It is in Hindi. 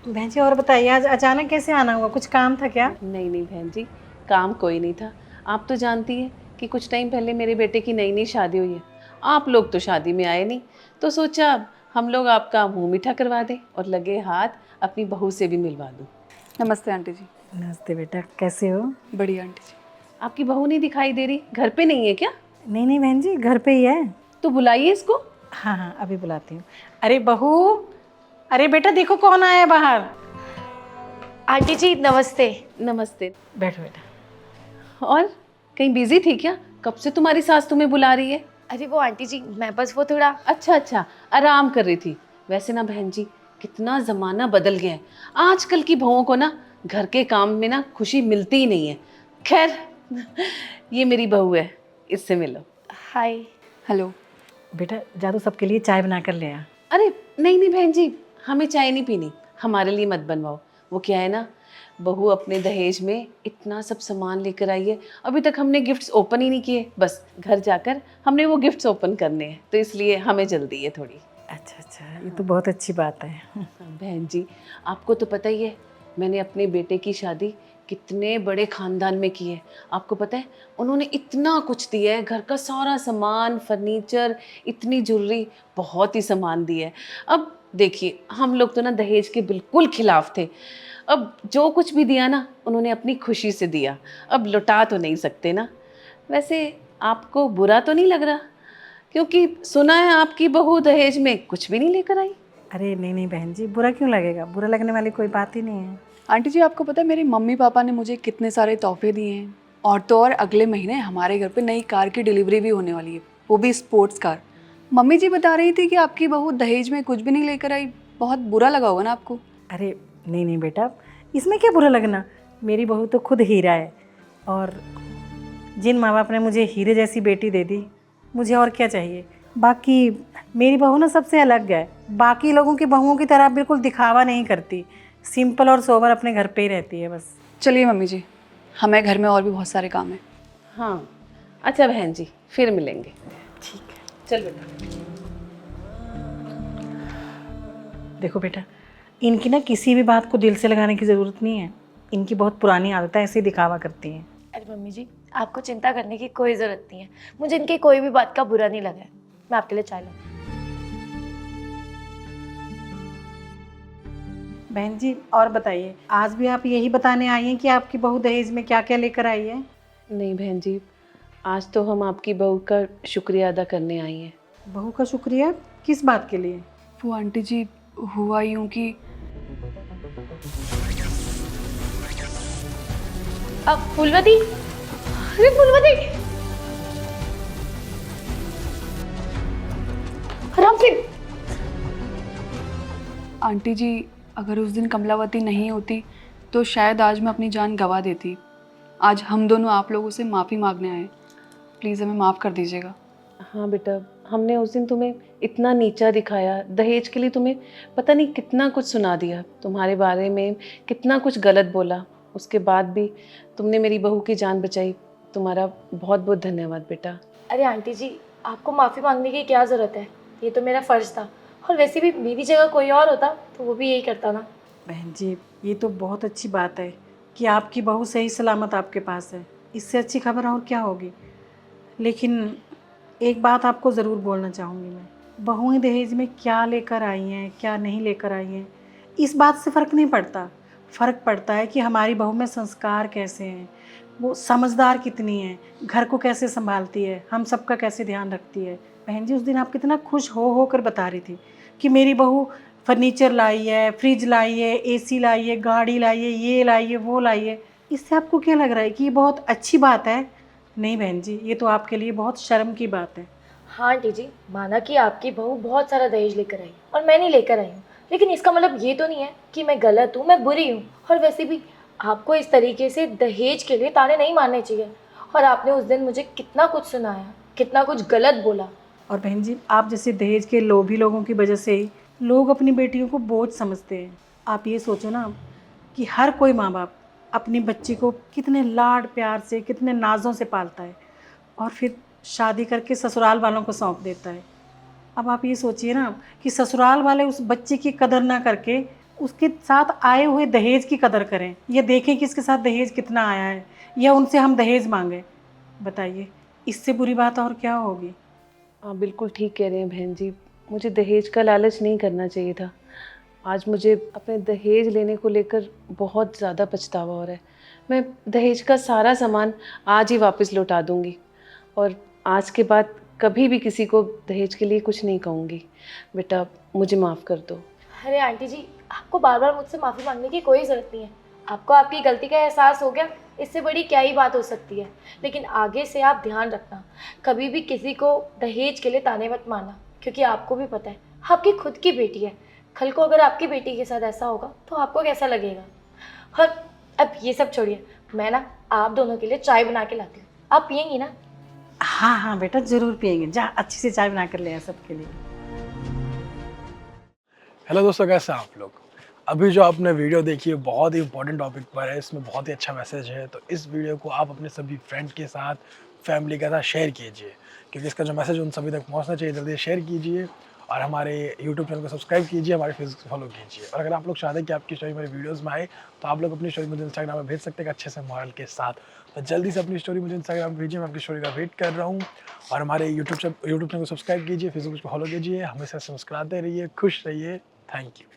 बहन जी और बताइए, आज अचानक कैसे आना हुआ? कुछ काम था क्या? नहीं नहीं बहन जी, काम कोई नहीं था। आप तो जानती हैं कि कुछ टाइम पहले मेरे बेटे की नई नई शादी हुई है। आप लोग तो शादी में आए नहीं, तो सोचा हम लोग आपका मुंह मीठा करवा दें और लगे हाथ अपनी बहू से भी मिलवा दूं। नमस्ते आंटी जी। नमस्ते बेटा, कैसे हो? बढ़िया आंटी जी। आपकी बहू नहीं दिखाई दे रही, घर पे नहीं है क्या? नहीं नहीं बहन जी, घर पे ही है। तो बुलाइए इसको। हाँ हाँ, अभी बुलाती हूँ। अरे बहू, अरे बेटा देखो कौन आया है बाहर। आंटी जी नमस्ते। नमस्ते। बैठो बेटा। और कहीं बिजी थी क्या? कब से तुम्हारी सास तुम्हें बुला रही है? अरे वो आंटी जी मैं बस वो थोड़ा अच्छा अच्छा, आराम कर रही थी। वैसे ना बहन जी, कितना ज़माना बदल गया है। आजकल की बहुओं को ना घर के काम में ना खुशी मिलती ही नहीं है। खैर, ये मेरी बहू है, इससे मिलो। हाय। हेलो। बेटा जादू सबके लिए चाय बना कर ले आ। अरे नहीं नहीं बहन जी, हमें चाय नहीं पीनी, हमारे लिए मत बनवाओ। वो क्या है ना, बहू अपने दहेज में इतना सब सामान लेकर आई है, अभी तक हमने गिफ्ट्स ओपन ही नहीं किए। बस घर जाकर हमने वो गिफ्ट्स ओपन करने हैं, तो इसलिए हमें जल्दी है थोड़ी। अच्छा अच्छा, ये तो बहुत अच्छी बात है। हाँ, बहन जी, आपको तो पता ही है मैंने अपने बेटे की शादी कितने बड़े खानदान में की है। आपको पता है उन्होंने इतना कुछ दिया है, घर का सारा सामान, फर्नीचर, इतनी ज्वेलरी, बहुत ही सामान दिया है। अब देखिए हम लोग तो ना दहेज के बिल्कुल खिलाफ थे। अब जो कुछ भी दिया ना उन्होंने अपनी खुशी से दिया, अब लौटा तो नहीं सकते ना। वैसे आपको बुरा तो नहीं लग रहा? क्योंकि सुना है आपकी बहू दहेज में कुछ भी नहीं लेकर आई। अरे नहीं नहीं बहन जी, बुरा क्यों लगेगा? बुरा लगने वाली कोई बात ही नहीं है। आंटी जी आपको पता है मेरी मम्मी पापा ने मुझे कितने सारे तोहफे दिए हैं। और तो और अगले महीने हमारे घर पे नई कार की डिलीवरी भी होने वाली है, वो भी स्पोर्ट्स कार। मम्मी जी बता रही थी कि आपकी बहू दहेज में कुछ भी नहीं लेकर आई। बहुत बुरा लगा होगा ना आपको? अरे नहीं नहीं बेटा, इसमें क्या बुरा लगना? मेरी बहू तो खुद हीरा है। और जिन माँ बाप ने मुझे हीरे जैसी बेटी दे दी, मुझे और क्या चाहिए? बाकी मेरी बहू ना सबसे अलग है। बाकी लोगों की बहुओं की तरह बिल्कुल दिखावा नहीं करती, सिंपल और सोबर अपने घर पे ही रहती है बस। चलिए मम्मी जी, हमें घर में और भी बहुत सारे काम हैं। हाँ, अच्छा बहन जी, फिर मिलेंगे। ठीक है। चल बेटा। देखो बेटा, इनकी ना किसी भी बात को दिल से लगाने की ज़रूरत नहीं है। इनकी बहुत पुरानी आदत है, ऐसे ही दिखावा करती हैं। अरे मम्मी जी आपको चिंता करने की कोई ज़रूरत नहीं है, मुझे इनकी कोई भी बात का बुरा नहीं लगा है। मैं आपके लिए चाय लाऊं? बहन जी और बताइए, आज भी आप यही बताने आई हैं कि आपकी बहू दहेज में क्या क्या लेकर आई है? नहीं बहन जी, आज तो हम आपकी बहू का शुक्रिया अदा करने आई हैं। बहू का शुक्रिया? किस बात के लिए? वो आंटी जी, हुआ यूँ कि अब फूलवती, अरे फूलवती, आराम से। आंटी जी अगर उस दिन कमलावती नहीं होती तो शायद आज मैं अपनी जान गंवा देती। आज हम दोनों आप लोगों से माफ़ी मांगने आए। प्लीज़ हमें माफ़ कर दीजिएगा। हाँ बेटा, हमने उस दिन तुम्हें इतना नीचा दिखाया, दहेज के लिए तुम्हें पता नहीं कितना कुछ सुना दिया, तुम्हारे बारे में कितना कुछ गलत बोला। उसके बाद भी तुमने मेरी बहू की जान बचाई। तुम्हारा बहुत बहुत धन्यवाद बेटा। अरे आंटी जी आपको माफ़ी मांगने की क्या ज़रूरत है, ये तो मेरा फ़र्ज़ था। और वैसे भी मेरी जगह कोई और होता तो वो भी यही करता ना। बहन जी ये तो बहुत अच्छी बात है कि आपकी बहू सही सलामत आपके पास है। इससे अच्छी खबर और क्या होगी? लेकिन एक बात आपको ज़रूर बोलना चाहूँगी मैं। बहुएं दहेज में क्या लेकर आई हैं, क्या नहीं लेकर आई हैं, इस बात से फ़र्क नहीं पड़ता। फ़र्क पड़ता है कि हमारी बहू में संस्कार कैसे हैं, वो समझदार कितनी है, घर को कैसे संभालती है, हम सबका कैसे ध्यान रखती है। बहन जी उस दिन आप कितना खुश हो कर बता रही थी कि मेरी बहू फर्नीचर लाई है, फ्रिज लाई है, एसी लाई है, गाड़ी लाई है, ये लाई है, वो लाई है। इससे आपको क्या लग रहा है कि ये बहुत अच्छी बात है? नहीं बहन जी, ये तो आपके लिए बहुत शर्म की बात है। हाँ आंटी जी, माना कि आपकी बहू बहुत सारा दहेज लेकर आई और मैं नहीं लेकर आई हूँ, लेकिन इसका मतलब ये तो नहीं है कि मैं गलत हूँ, मैं बुरी हूँ। और वैसे भी आपको इस तरीके से दहेज के लिए ताने नहीं मारने चाहिए। और आपने उस दिन मुझे कितना कुछ सुनाया, कितना कुछ गलत बोला। और बहन जी आप जैसे दहेज के लोभी लोगों की वजह से ही लोग अपनी बेटियों को बोझ समझते हैं। आप ये सोचो ना कि हर कोई माँ बाप अपनी बच्ची को कितने लाड प्यार से, कितने नाज़ों से पालता है और फिर शादी करके ससुराल वालों को सौंप देता है। अब आप ये सोचिए ना कि ससुराल वाले उस बच्चे की कदर ना करके उसके साथ आए हुए दहेज की कदर करें, ये देखें कि इसके साथ दहेज कितना आया है, या उनसे हम दहेज मांगे। बताइए, इससे बुरी बात और क्या होगी। आप बिल्कुल ठीक कह रहे हैं बहन जी, मुझे दहेज का लालच नहीं करना चाहिए था। आज मुझे अपने दहेज लेने को लेकर बहुत ज़्यादा पछतावा हो रहा है। मैं दहेज का सारा सामान आज ही वापस लौटा दूंगी और आज के बाद कभी भी किसी को दहेज के लिए कुछ नहीं कहूँगी। बेटा मुझे माफ़ कर दो। अरे आंटी जी, आपको बार बार मुझसे माफ़ी मांगने की कोई ज़रूरत नहीं है। आपको आपकी गलती का एहसास हो गया, इससे बड़ी क्या ही बात हो सकती है। लेकिन आगे से आप ध्यान रखना, कभी भी किसी को दहेज के लिए ताने मत मारना, क्योंकि आपको भी पता है आपकी खुद की बेटी है। कल को अगर आपकी बेटी के साथ ऐसा होगा तो आपको कैसा लगेगा। और अब ये सब छोड़िए, मैं ना आप दोनों के लिए चाय बना के लाती हूँ, आप पियेंगी ना? हाँ हाँ बेटा, ज़रूर पियेंगे। जा अच्छी से चाय बना कर ले आ सबके लिए। हेलो दोस्तों, कैसे हैं आप लोग। अभी जो आपने वीडियो देखी है बहुत ही इंपॉर्टेंट टॉपिक पर है, इसमें बहुत ही अच्छा मैसेज है। तो इस वीडियो को आप अपने सभी फ्रेंड के साथ, फैमिली के साथ शेयर कीजिए, क्योंकि इसका जो मैसेज उन सभी तक पहुंचना चाहिए। जल्दी शेयर कीजिए और हमारे यूट्यूब चैनल को सब्सक्राइब कीजिए, हमारे फेसबुक को फॉलो कीजिए। और अगर आप लोग चाहते हैं कि आपकी स्टोरी मेरी वीडियोज़ में आए तो आप लोग अपनी स्टोरी मुझे इंस्टाग्राम में भेज सकते हैं अच्छे से मॉडल के साथ। तो जल्दी से अपनी स्टोरी मुझे इंस्टाग्राम में भेजिए, मैं आपकी स्टोरी का वेट कर रहा हूँ। और हमारे यूट्यूब चैनल को सब्सक्राइब कीजिए, फेसबुक को फॉलो कीजिए। हमेशा से मुस्कुराते रहिए, खुश रहिए। Thank you.